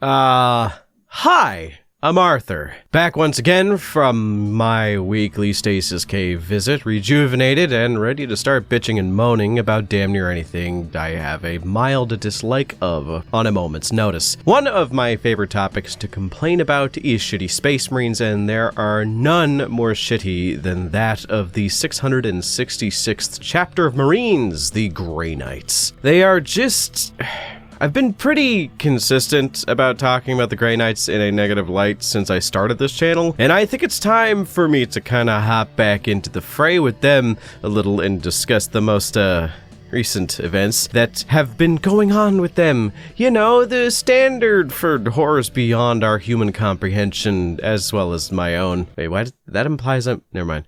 Hi, I'm Arthur, back once again from my weekly Stasis Cave visit, rejuvenated and ready to start bitching and moaning about damn near anything I have a mild dislike of on a moment's notice. One of my favorite topics to complain about is shitty space marines, and there are none more shitty than that of the 666th chapter of Marines, the Grey Knights. They are just... I've been pretty consistent about talking about the Grey Knights in a negative light since I started this channel, and I think it's time for me to kind of hop back into the fray with them a little and discuss the most, recent events that have been going on with them. You know, the standard for horrors beyond our human comprehension, as well as my own. Wait, what? That implies I'm... Never mind.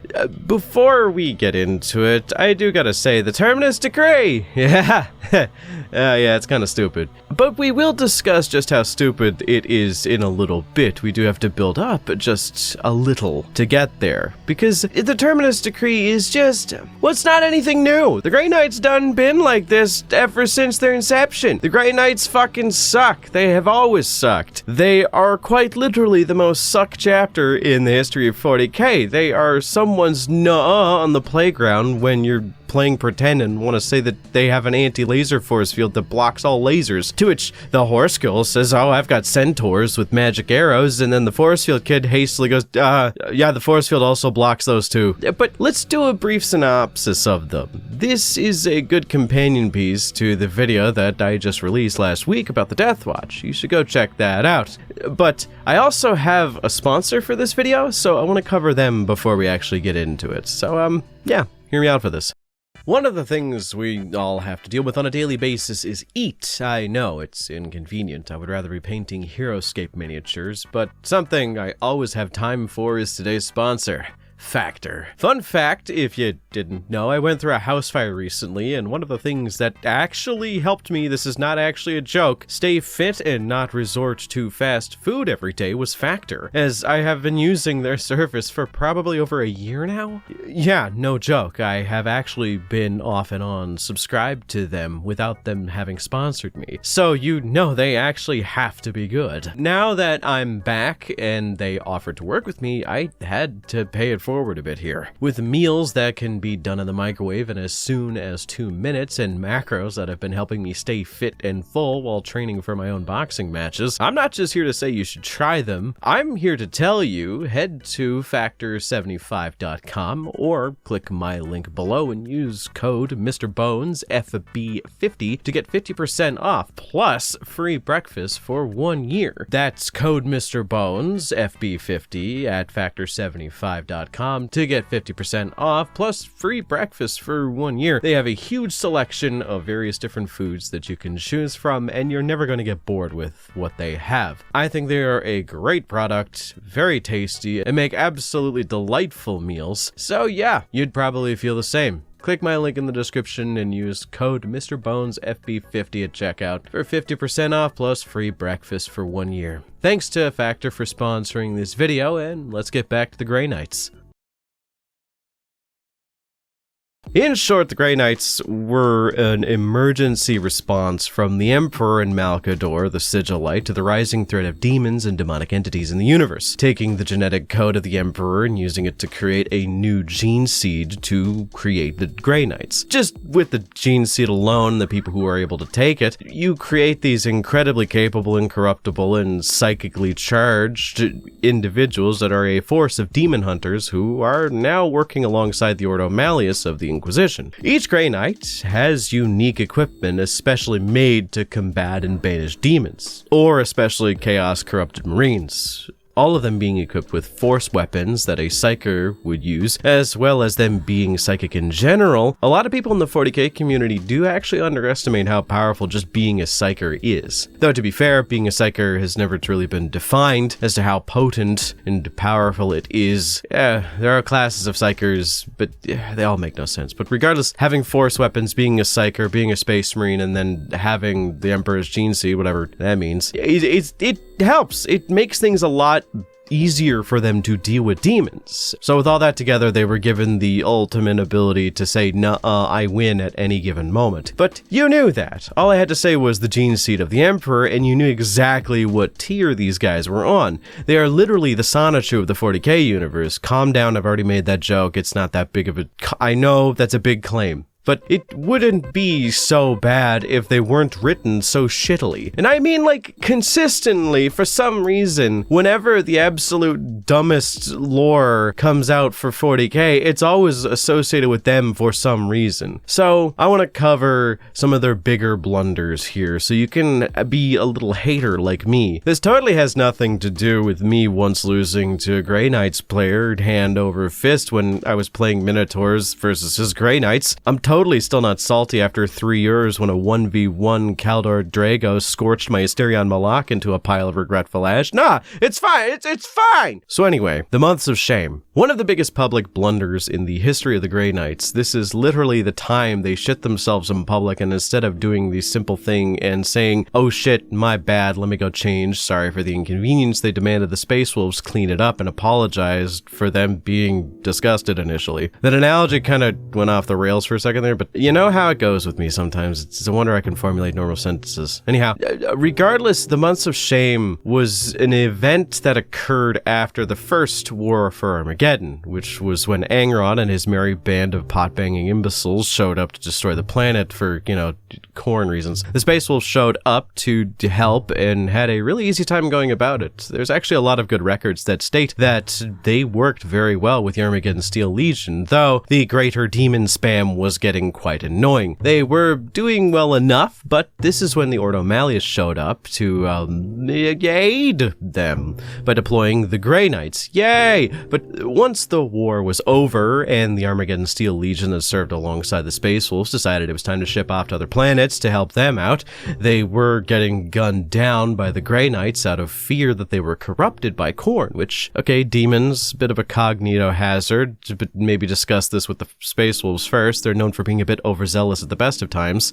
Before we get into it, I do gotta say, the terminus decree! Yeah! Yeah, it's kind of stupid. But we will discuss just how stupid it is in a little bit. We do have to build up just a little to get there. Because the terminus decree is just... well, it's not anything new. The Grey Knights done been like this ever since their inception. The Grey Knights fucking suck. They have always sucked. They are quite literally the most suck chapter in the history of 40k. They are someone's nuh-uh on the playground when you're playing pretend and want to say that they have an anti-laser force field that blocks all lasers, to which the horse girl says, oh, I've got centaurs with magic arrows, and then the force field kid hastily goes, yeah, the force field also blocks those too. But let's do a brief synopsis of them. This is a good companion piece to the video that I just released last week about the Death Watch. You should go check that out. But I also have a sponsor for this video, so I want to cover them before we actually get into it. So, yeah, hear me out for this. One of the things we all have to deal with on a daily basis is eat. I know, it's inconvenient. I would rather be painting Heroscape miniatures, but something I always have time for is today's sponsor, Factor. Fun fact, if you didn't know, I went through a house fire recently, and one of the things that actually helped me, this is not actually a joke, stay fit and not resort to fast food every day was Factor, as I have been using their service for probably over a year now. Yeah, no joke, I have actually been off and on subscribed to them without them having sponsored me, so you know they actually have to be good. Now that I'm back and they offered to work with me, I had to pay it forward a bit here. With meals that can be done in the microwave in as soon as 2 minutes and macros that have been helping me stay fit and full while training for my own boxing matches, I'm not just here to say you should try them. I'm here to tell you, head to factor75.com or click my link below and use code MrBones FB50 to get 50% off plus free breakfast for 1 year. That's code MrBones FB50 at factor75.com to get 50% off plus free breakfast for 1 year. They have a huge selection of various different foods that you can choose from, and you're never going to get bored with what they have. I think they are a great product, very tasty, and make absolutely delightful meals. So yeah, you'd probably feel the same. Click my link in the description and use code MrBonesFB50 at checkout for 50% off plus free breakfast for 1 year. Thanks to Factor for sponsoring this video, and let's get back to the Grey Knights. In short, the Grey Knights were an emergency response from the Emperor and Malcador, the Sigillite, to the rising threat of demons and demonic entities in the universe, taking the genetic code of the Emperor and using it to create a new gene seed to create the Grey Knights. Just with the gene seed alone, the people who are able to take it, you create these incredibly capable, incorruptible, and psychically charged individuals that are a force of demon hunters who are now working alongside the Ordo Malleus of the Inquisition. Each Grey Knight has unique equipment especially made to combat and banish demons, or especially chaos corrupted marines. All of them being equipped with force weapons that a psyker would use, as well as them being psychic in general. A lot of people in the 40k community do actually underestimate how powerful just being a psyker is. Though to be fair, being a psyker has never really been defined as to how potent and powerful it is. Yeah, there are classes of psykers, but they all make no sense. But regardless, having force weapons, being a psyker, being a space marine, and then having the Emperor's gene seed, whatever that means, it helps. It makes things a lot easier for them to deal with demons. So with all that together, they were given the ultimate ability to say, "Nuh-uh, I win at any given moment." But you knew that. All I had to say was the gene seed of the Emperor, and you knew exactly what tier these guys were on. They are literally the Sonichu of the 40k universe. Calm down, I've already made that joke. It's not that big of a... I know that's a big claim. But it wouldn't be so bad if they weren't written so shittily. And I mean, like, consistently, for some reason, whenever the absolute dumbest lore comes out for 40k, it's always associated with them for some reason. So, I want to cover some of their bigger blunders here, so you can be a little hater like me. This totally has nothing to do with me once losing to a Grey Knights player hand over fist when I was playing Minotaurs versus his Grey Knights. I'm totally still not salty after 3 years when a 1v1 Kaldor Drago scorched my Asterion Malak into a pile of regretful ash. Nah, it's fine, it's fine! So anyway, the months of shame. One of the biggest public blunders in the history of the Grey Knights. This is literally the time they shit themselves in public, and instead of doing the simple thing and saying, "Oh shit, my bad, let me go change, sorry for the inconvenience," they demanded the Space Wolves clean it up and apologized for them being disgusted initially. That analogy kind of went off the rails for a second there, but you know how it goes with me sometimes. It's a wonder I can formulate normal sentences. Anyhow, regardless, the months of shame was an event that occurred after the first War for Armageddon, which was when Angron and his merry band of pot-banging imbeciles showed up to destroy the planet for, corn reasons. The Space Wolves showed up to help and had a really easy time going about it. There's actually a lot of good records that state that they worked very well with the Armageddon Steel Legion, though the greater demon spam was getting quite annoying. They were doing well enough, but this is when the Ordo Malleus showed up to aid them by deploying the Grey Knights. Yay! But once the war was over and the Armageddon Steel Legion that served alongside the Space Wolves decided it was time to ship off to other planets to help them out, they were getting gunned down by the Grey Knights out of fear that they were corrupted by Khorne, which, okay, demons, bit of a cognito hazard, but maybe discuss this with the Space Wolves first. They're known for being a bit overzealous at the best of times.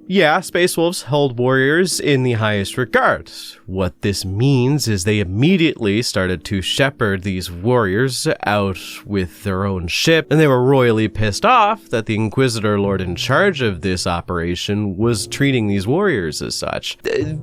Yeah, Space Wolves hold warriors in the highest regard. What this means is they immediately started to shepherd these warriors out with their own ship, and they were royally pissed off that the Inquisitor Lord in charge of this operation was treating these warriors as such.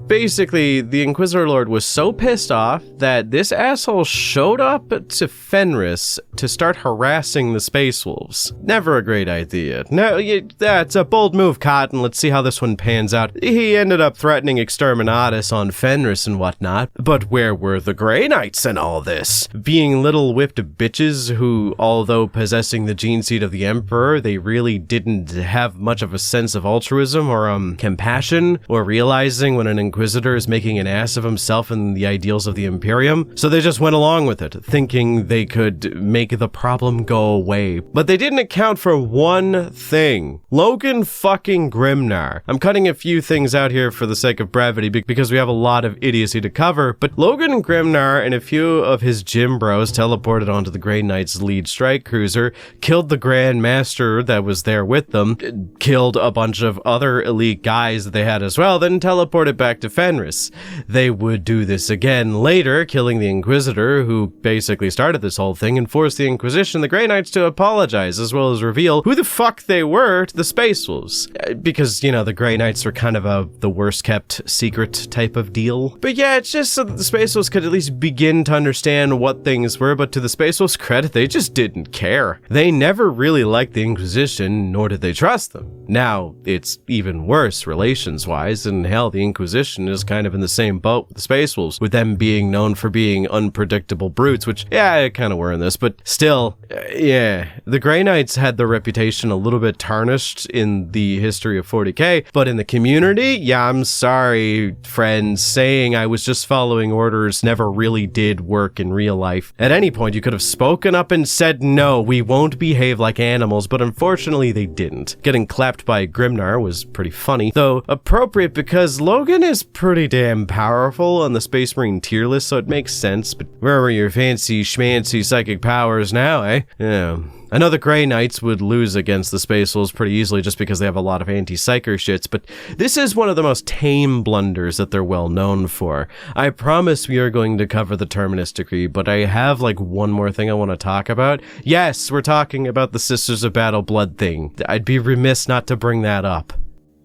Basically, the Inquisitor Lord was so pissed off that this asshole showed up to Fenris to start harassing the Space Wolves. Never a great idea. No, that's a bold move, Cotton. Let's see how this one pans out. He ended up threatening exterminatus on Fenris and whatnot, but where were the Grey Knights in all this? Being little whipped bitches who, although possessing the gene seed of the Emperor, they really didn't have much of a sense of altruism or compassion, or realizing when an Inquisitor is making an ass of himself and the ideals of the Imperium. So they just went along with it, thinking they could make the problem go away. But they didn't account for one thing. Logan fucking Grimnar. I'm cutting a few things out here for the sake of brevity because we have a lot of idiocy to cover, but Logan Grimnar and a few of his gym bros teleported onto the Grey Knights' lead strike cruiser, killed the Grand Master that was there with them, killed a bunch of other elite guys that they had as well, then teleported back to Fenris. They would do this again later, killing the Inquisitor, who basically started this whole thing, and forced the Inquisition, the Grey Knights, to apologize, as well as reveal who the fuck they were to the Space Wolves. Because, the Grey Knights are kind of the worst kept secret type of deal. But yeah, it's just so that the Space Wolves could at least begin to understand what things were, but to the Space Wolves' credit, they just didn't care. They never really liked the Inquisition, nor did they trust them. Now, it's even worse relations-wise, and hell, the Inquisition is kind of in the same boat with the Space Wolves, with them being known for being unpredictable brutes, which, yeah, kind of were in this, but still, yeah. The Grey Knights had their reputation a little bit tarnished in the history of 40k, but in the community, yeah, I'm sorry, friends, saying I was just following orders never really did work in real life. At any point, you could have spoken up and said, no, we won't behave like animals, but unfortunately they didn't. Getting clapped by Grimnar was pretty funny, though appropriate because Logan is pretty damn powerful on the Space Marine tier list, so it makes sense, but where were your fancy schmancy psychic powers now, eh? Yeah. I know the Grey Knights would lose against the Space Wolves pretty easily just because they have a lot of anti-psyker shits, but this is one of the most tame blunders that they're well known for. I promise we are going to cover the Terminus Decree, but I have like one more thing I want to talk about. Yes, we're talking about the Sisters of Battle blood thing. I'd be remiss not to bring that up.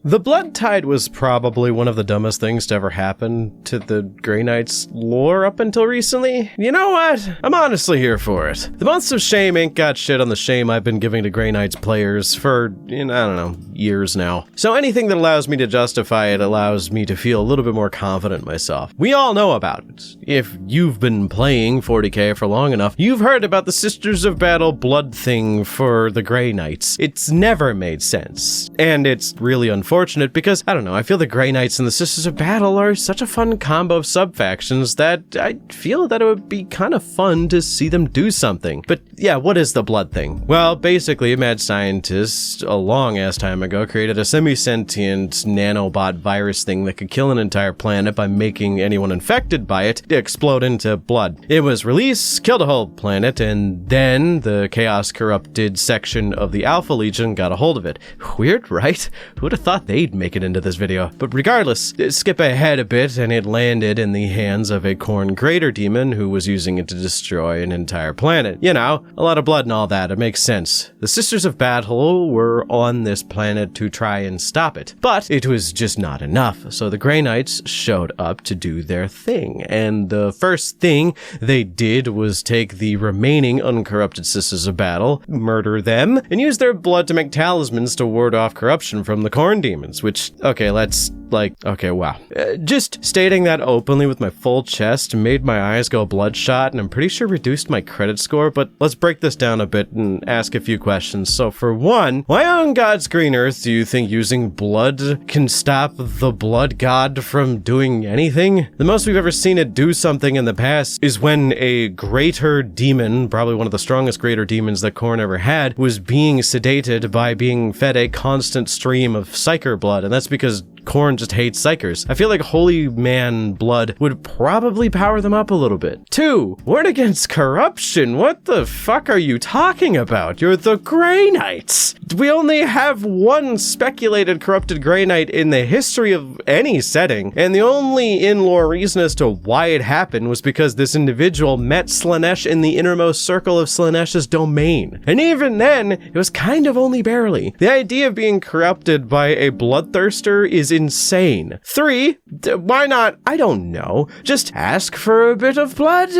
The Blood Tide was probably one of the dumbest things to ever happen to the Grey Knights lore up until recently. You know what? I'm honestly here for it. The Months of Shame ain't got shit on the shame I've been giving to Grey Knights players for, I don't know, years now. So anything that allows me to justify it allows me to feel a little bit more confident in myself. We all know about it. If you've been playing 40k for long enough, you've heard about the Sisters of Battle blood thing for the Grey Knights. It's never made sense. And it's really unfortunate because, I don't know, I feel the Grey Knights and the Sisters of Battle are such a fun combo of sub-factions that I feel that it would be kind of fun to see them do something. But yeah, what is the blood thing? Well, basically, a mad scientist a long-ass time ago created a semi-sentient nanobot virus thing that could kill an entire planet by making anyone infected by it explode into blood. It was released, killed a whole planet, and then the Chaos Corrupted section of the Alpha Legion got a hold of it. Weird, right? Who'd have thought they'd make it into this video? But regardless, skip ahead a bit and it landed in the hands of a Khorne Greater Demon who was using it to destroy an entire planet. You know, a lot of blood and all that, it makes sense. The Sisters of Battle were on this planet to try and stop it, but it was just not enough, so the Grey Knights showed up to do their thing, and the first thing they did was take the remaining uncorrupted Sisters of Battle, murder them, and use their blood to make talismans to ward off corruption from the Khorne Demons, which, okay, wow. Just stating that openly with my full chest made my eyes go bloodshot, and I'm pretty sure reduced my credit score, but let's break this down a bit and ask a few questions. So for one, why on God's green earth do you think using blood can stop the blood god from doing anything? The most we've ever seen it do something in the past is when a greater demon, probably one of the strongest greater demons that Khorne ever had, was being sedated by being fed a constant stream of psyker blood, and that's because Khorne just hates psychers. I feel like holy man blood would probably power them up a little bit. 2, warn against corruption. What the fuck are you talking about? You're the Grey Knights. We only have one speculated corrupted Grey Knight in the history of any setting, and the only in-lore reason as to why it happened was because this individual met Slaanesh in the innermost circle of Slaanesh's domain. And even then, it was kind of only barely. The idea of being corrupted by a bloodthirster is insane. 3, why not, I don't know, just ask for a bit of blood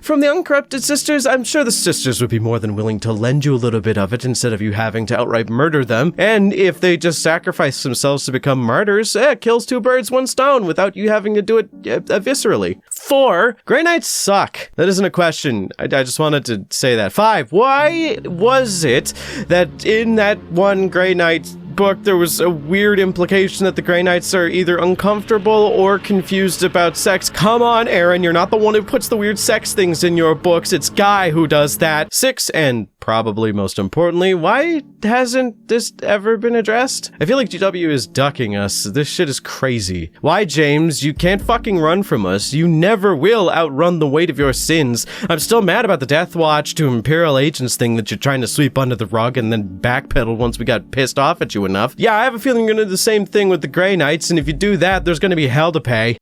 from the uncorrupted sisters? I'm sure the sisters would be more than willing to lend you a little bit of it instead of you having to outright murder them. And if they just sacrifice themselves to become martyrs, kills 2 birds, 1 stone without you having to do it viscerally. 4, Grey Knights suck. That isn't a question. I just wanted to say that. 5, why was it that in that one Grey Knight book there was a weird implication that the Grey Knights are either uncomfortable or confused about sex? Come on, Aaron, you're not the one who puts the weird sex things in your books. It's Guy who does that. 6, and probably most importantly, why hasn't this ever been addressed? I feel like GW is ducking us. This shit is crazy. Why, James? You can't fucking run from us. You never will outrun the weight of your sins. I'm still mad about the Death Watch to Imperial Agents thing that you're trying to sweep under the rug and then backpedal once we got pissed off at you enough. Yeah, I have a feeling you're gonna do the same thing with the Grey Knights, and if you do that, there's gonna be hell to pay.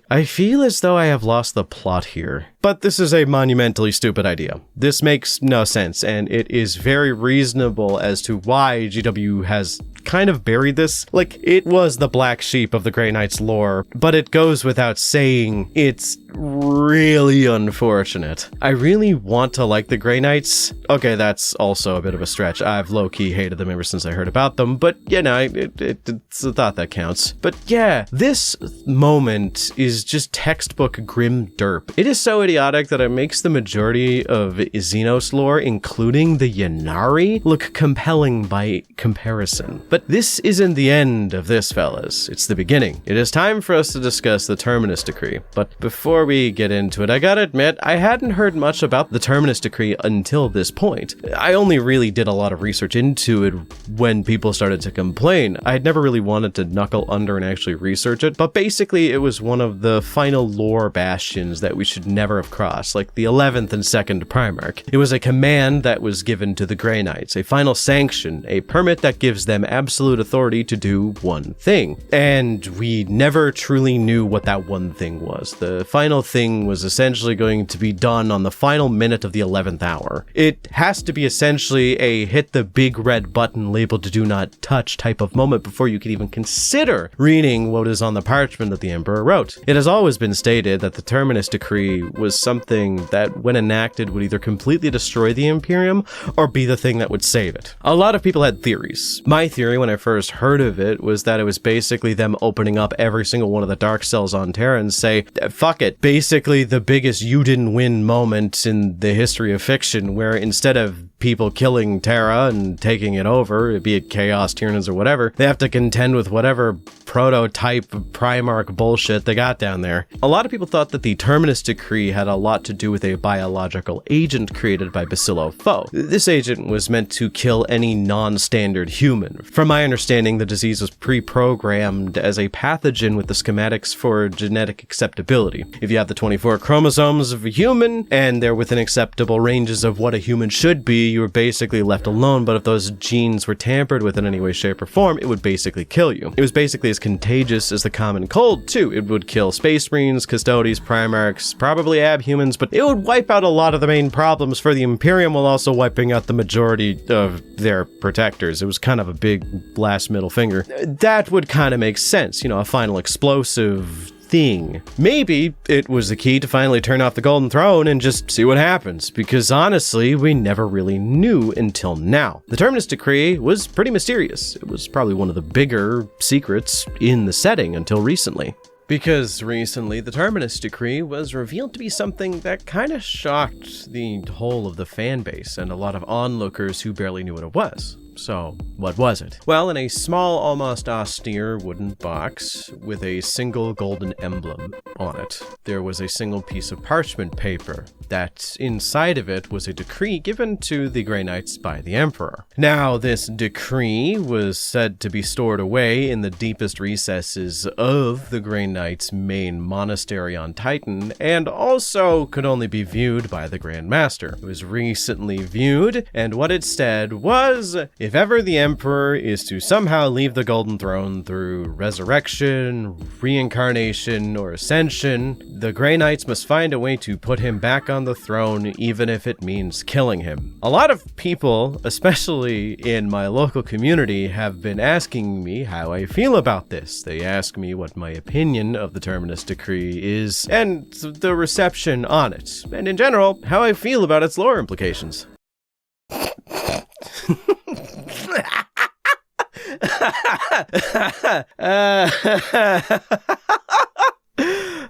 I feel as though I have lost the plot here, but this is a monumentally stupid idea. This makes no sense, and it is very reasonable as to why GW has kind of buried this. Like, it was the black sheep of the Grey Knights lore, but it goes without saying it's really unfortunate. I really want to like the Grey Knights. Okay, that's also a bit of a stretch. I've low-key hated them ever since I heard about them, but you know, it's a thought that counts. But yeah, this moment is just textbook grim derp. It is so idiotic that it makes the majority of Xenos lore, including the Yennari, look compelling by comparison. But this isn't the end of this, fellas. It's the beginning. It is time for us to discuss the Terminus Decree. But before we get into it, I gotta admit, I hadn't heard much about the Terminus Decree until this point. I only really did a lot of research into it when people started to complain. I had never really wanted to knuckle under and actually research it, but basically it was one of the final lore bastions that we should never have crossed, like the 11th and 2nd Primarch. It was a command that was given to the Grey Knights, a final sanction, a permit that gives them absolute authority to do one thing. And we never truly knew what that one thing was. The final thing was essentially going to be done on the final minute of the 11th hour. It has to be essentially a hit the big red button labeled to do not touch type of moment before you can even consider reading what is on the parchment that the Emperor wrote. It has always been stated that the Terminus Decree was something that, when enacted, would either completely destroy the Imperium or be the thing that would save it. A lot of people had theories. My theory, when I first heard of it, was that it was basically them opening up every single one of the dark cells on Terra and say, fuck it. Basically the biggest you didn't win moment in the history of fiction, where instead of people killing Terra and taking it over, be it Chaos, Tyranids, or whatever, they have to contend with whatever prototype Primarch bullshit they got down there. A lot of people thought that the Terminus Decree had a lot to do with a biological agent created by Bacillo Foe. This agent was meant to kill any non-standard human. From my understanding, the disease was pre-programmed as a pathogen with the schematics for genetic acceptability. If you have the 24 chromosomes of a human, and they're within acceptable ranges of what a human should be, you were basically left alone, but if those genes were tampered with in any way, shape, or form, it would basically kill you. It was basically as contagious as the common cold, too. It would kill Space Marines, Custodes, Primarchs, probably Abhumans, but it would wipe out a lot of the main problems for the Imperium while also wiping out the majority of their protectors. It was kind of a big last middle finger. That would kind of make sense, you know, a final explosive thing. Maybe it was the key to finally turn off the Golden Throne and just see what happens, because honestly, we never really knew until now. The Terminus Decree was pretty mysterious. It was probably one of the bigger secrets in the setting until recently. Because recently, the Terminus Decree was revealed to be something that kind of shocked the whole of the fan base and a lot of onlookers who barely knew what it was. So, what was it? Well, in a small, almost austere wooden box with a single golden emblem on it, there was a single piece of parchment paper that inside of it was a decree given to the Grey Knights by the Emperor. Now, this decree was said to be stored away in the deepest recesses of the Grey Knights' main monastery on Titan, and also could only be viewed by the Grand Master. It was recently viewed, and what it said was, if ever the Emperor is to somehow leave the Golden Throne through resurrection, reincarnation, or ascension, the Grey Knights must find a way to put him back on the throne, even if it means killing him. A lot of people, especially in my local community, have been asking me how I feel about this. They ask me what my opinion of the Terminus Decree is, and the reception on it, and in general, how I feel about its lore implications.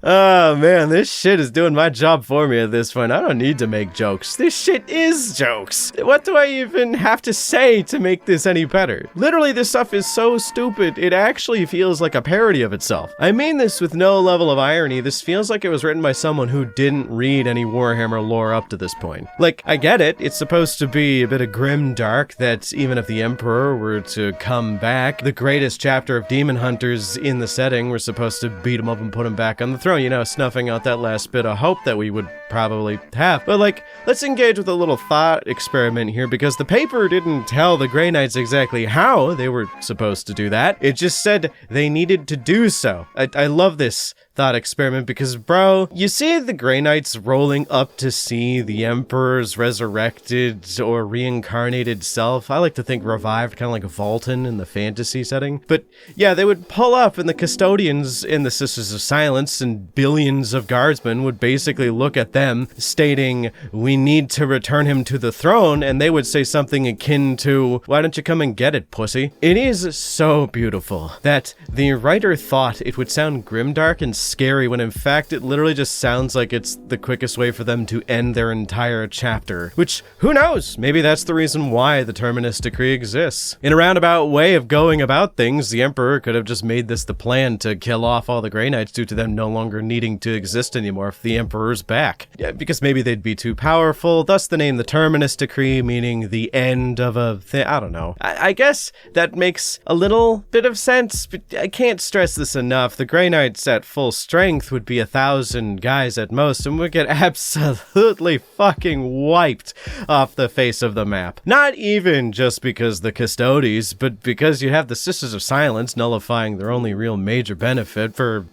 Oh man, this shit is doing my job for me at this point. I don't need to make jokes. This shit is jokes. What do I even have to say to make this any better? Literally, this stuff is so stupid, it actually feels like a parody of itself. I mean this with no level of irony. This feels like it was written by someone who didn't read any Warhammer lore up to this point. Like, I get it. It's supposed to be a bit of grim dark that even if the Emperor were to come back, the greatest chapter of demon hunters in the setting were supposed to beat him up and put him back on the throne. You know, snuffing out that last bit of hope that we would probably have. But like, let's engage with a little thought experiment here, because the paper didn't tell the Grey Knights exactly how they were supposed to do that. It just said they needed to do so. I love this thought experiment because, bro, you see the Grey Knights rolling up to see the Emperor's resurrected or reincarnated self. I like to think revived, kind of like Vultan in the fantasy setting. But yeah, they would pull up, and the custodians in the Sisters of Silence and billions of guardsmen would basically look at them stating, "We need to return him to the throne," and they would say something akin to, "Why don't you come and get it, pussy?" It is so beautiful that the writer thought it would sound grimdark and scary when in fact it literally just sounds like it's the quickest way for them to end their entire chapter. Which, who knows? Maybe that's the reason why the Terminus Decree exists. In a roundabout way of going about things, the Emperor could have just made this the plan to kill off all the Grey Knights due to them no longer needing to exist anymore if the Emperor's back. because maybe they'd be too powerful, thus the name the Terminus Decree, meaning the end of a thing. I don't know. I guess that makes a little bit of sense, but I can't stress this enough. The Grey Knights at full strength would be 1,000 guys at most, and would get absolutely fucking wiped off the face of the map. Not even just because the Custodes, but because you have the Sisters of Silence nullifying their only real major benefit for,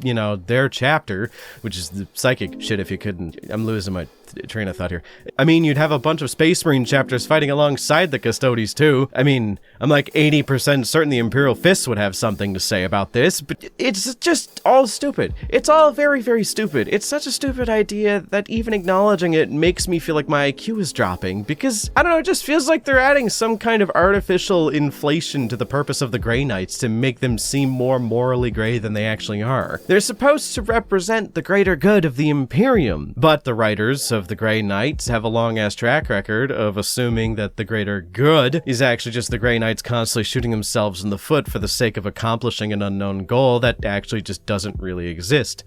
their chapter, which is the psychic shit. If you couldn't, I'm losing my train of thought here. I mean, you'd have a bunch of Space Marine chapters fighting alongside the Custodes too. I mean, I'm like 80% certain the Imperial Fists would have something to say about this, but it's just all stupid. It's all very, very stupid. It's such a stupid idea that even acknowledging it makes me feel like my IQ is dropping, because, I don't know, it just feels like they're adding some kind of artificial inflation to the purpose of the Grey Knights to make them seem more morally grey than they actually are. They're supposed to represent the greater good of the Imperium, but the writers of the Grey Knights have a long-ass track record of assuming that the greater good is actually just the Grey Knights constantly shooting themselves in the foot for the sake of accomplishing an unknown goal that actually just doesn't really exist.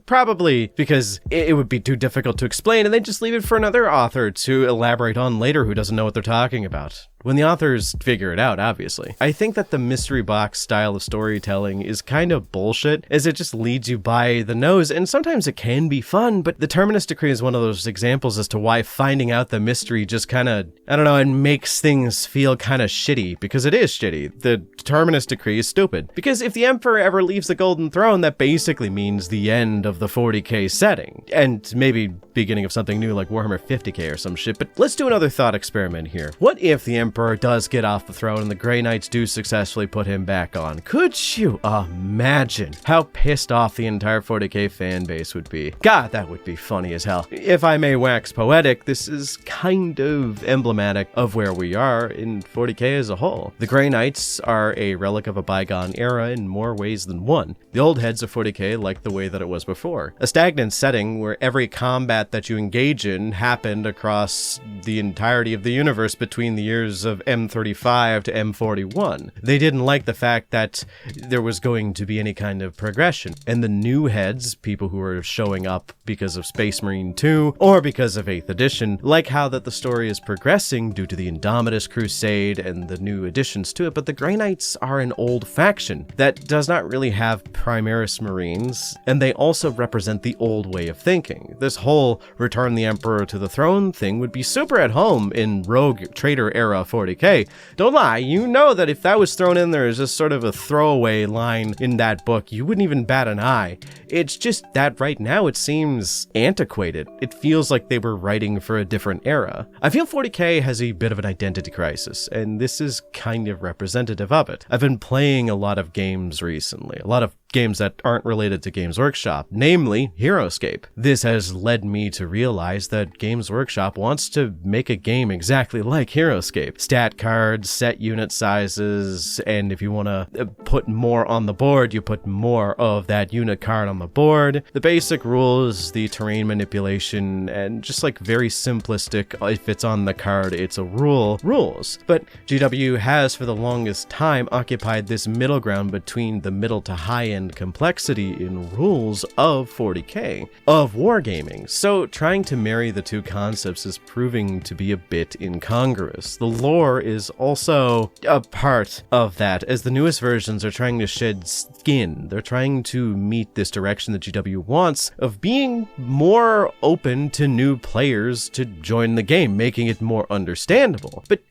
Probably because it would be too difficult to explain, and they just leave it for another author to elaborate on later who doesn't know what they're talking about. When the authors figure it out, obviously. I think that the mystery box style of storytelling is kind of bullshit, as it just leads you by the nose, and sometimes it can be fun, but the Terminus Decree is one of those examples as to why finding out the mystery just kind of, it makes things feel kind of shitty, because it is shitty. The Terminus Decree is stupid, because if the Emperor ever leaves the Golden Throne, that basically means the end of the 40k setting, and maybe beginning of something new like Warhammer 50k or some shit. But let's do another thought experiment here. What if the Emperor does get off the throne and the Grey Knights do successfully put him back on? Could you imagine how pissed off the entire 40k fan base would be? God, that would be funny as hell. If I may wax poetic, this is kind of emblematic of where we are in 40k as a whole. The Grey Knights are a relic of a bygone era in more ways than one. The old heads of 40k like the way that it was before. A stagnant setting where every combat that you engage in happened across the entirety of the universe between the years of M35 to M41. They didn't like the fact that there was going to be any kind of progression. And the new heads, people who are showing up because of Space Marine 2 or because of 8th edition, like how that the story is progressing due to the Indomitus Crusade and the new additions to it, but the Grey Knights are an old faction that does not really have Primaris Marines, and they also represent the old way of thinking. This whole return the Emperor to the throne thing would be super at home in Rogue Trader era 40k. Don't lie, you know that if that was thrown in there as just sort of a throwaway line in that book, you wouldn't even bat an eye. It's just that right now it seems antiquated. It feels like they were writing for a different era. I feel 40k has a bit of an identity crisis, and this is kind of representative of it. I've been playing a lot of games recently, a lot of games that aren't related to Games Workshop, namely Heroescape. This has led me to realize that Games Workshop wants to make a game exactly like Heroescape. Stat cards, set unit sizes, and if you want to put more on the board, you put more of that unit card on the board. The basic rules, the terrain manipulation, and just like very simplistic, if it's on the card, it's a rules. But GW has for the longest time occupied this middle ground between the middle to high-end complexity in rules of 40k, of wargaming. So trying to marry the two concepts is proving to be a bit incongruous. The lore is also a part of that, as the newest versions are trying to shed skin. They're trying to meet this direction that GW wants of being more open to new players to join the game, making it more understandable. But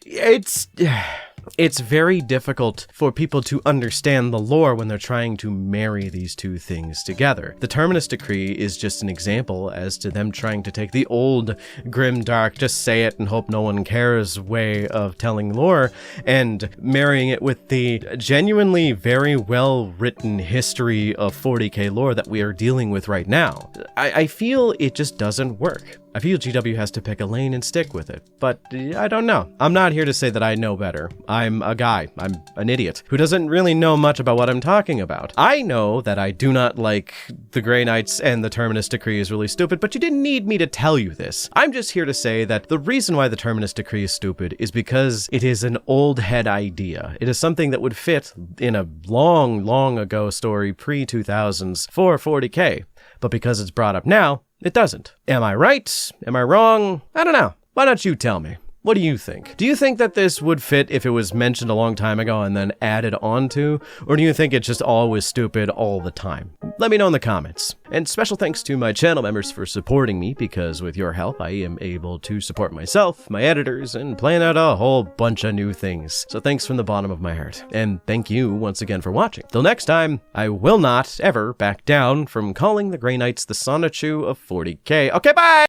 it's very difficult for people to understand the lore when they're trying to marry these two things together. The Terminus Decree is just an example as to them trying to take the old grim dark, just say it and hope no one cares way of telling lore, and marrying it with the genuinely very well written history of 40k lore that we are dealing with right now. I feel it just doesn't work. I feel GW has to pick a lane and stick with it, but I don't know. I'm not here to say that I know better. I'm a guy, I'm an idiot, who doesn't really know much about what I'm talking about. I know that I do not like the Grey Knights and the Terminus Decree is really stupid, but you didn't need me to tell you this. I'm just here to say that the reason why the Terminus Decree is stupid is because it is an old head idea. It is something that would fit in a long, long ago story pre-2000s for 40k. but because it's brought up now, it doesn't. Am I right? Am I wrong? I don't know. Why don't you tell me? What do you think? Do you think that this would fit if it was mentioned a long time ago and then added onto? Or do you think it's just always stupid all the time? Let me know in the comments. And special thanks to my channel members for supporting me, because with your help, I am able to support myself, my editors, and plan out a whole bunch of new things. So thanks from the bottom of my heart. And thank you once again for watching. Till next time, I will not ever back down from calling the Grey Knights the Sonichu of 40k. Okay, bye!